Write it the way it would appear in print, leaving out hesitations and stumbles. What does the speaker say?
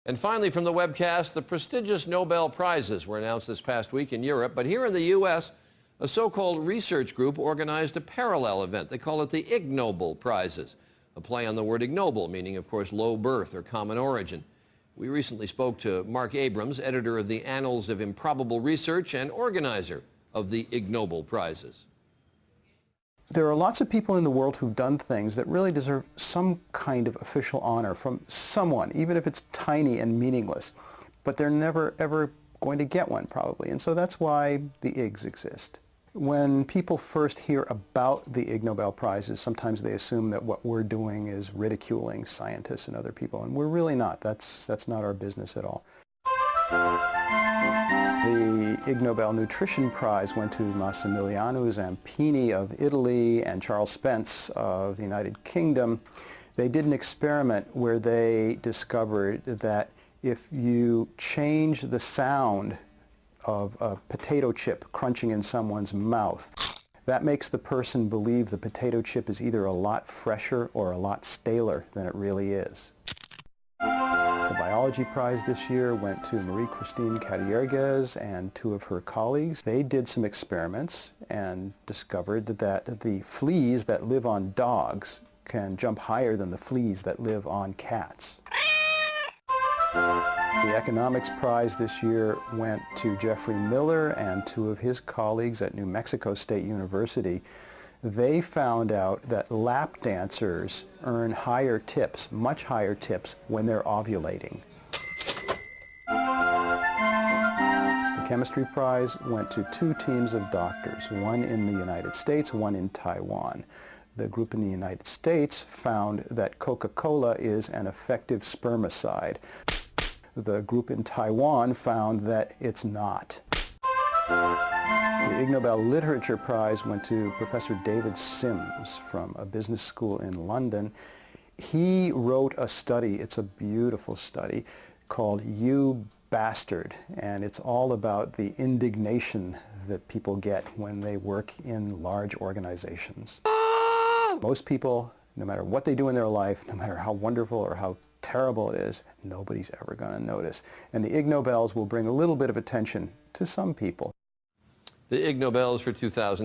And finally, from the webcast, the prestigious Nobel Prizes were announced this past week in Europe, but here in the U.S., a so-called research group organized a parallel event. They call it the Ig Nobel Prizes, a play on the word ignoble, meaning, of course, low birth or common origin. We recently spoke to Mark Abrams, editor of the Annals of Improbable Research and organizer of the Ig Nobel Prizes. There are lots of people in the world who've done things that really deserve some kind of official honor from someone, even if it's tiny and meaningless. But they're never, ever going to get one, probably. And so that's why the Igs exist. When people first hear about the Ig Nobel Prizes, sometimes they assume that what we're doing is ridiculing scientists and other people, and we're really not. That's not our business at all. The Ig Nobel Nutrition Prize went to Massimiliano Zampini of Italy and Charles Spence of the United Kingdom. They did an experiment where they discovered that if you change the sound of a potato chip crunching in someone's mouth, that makes the person believe the potato chip is either a lot fresher or a lot staler than it really is. The biology prize this year went to Marie-Christine Carriegues and two of her colleagues. They did some experiments and discovered that the fleas that live on dogs can jump higher than the fleas that live on cats. The economics prize this year went to Jeffrey Miller and two of his colleagues at New Mexico State University. They found out that lap dancers earn higher tips, much higher tips, when they're ovulating. The chemistry prize went to two teams of doctors, one in the United States, one in Taiwan. The group in the United States found that Coca-Cola is an effective spermicide. The group in Taiwan found that it's not. The Ig Nobel Literature Prize went to Professor David Sims from a business school in London. He wrote a study, it's a beautiful study, called You Bastard, and it's all about the indignation that people get when they work in large organizations. Most people, no matter what they do in their life, no matter how wonderful or how terrible it is, nobody's ever going to notice. And the Ig Nobels will bring a little bit of attention to some people. The Ig Nobels for 2000.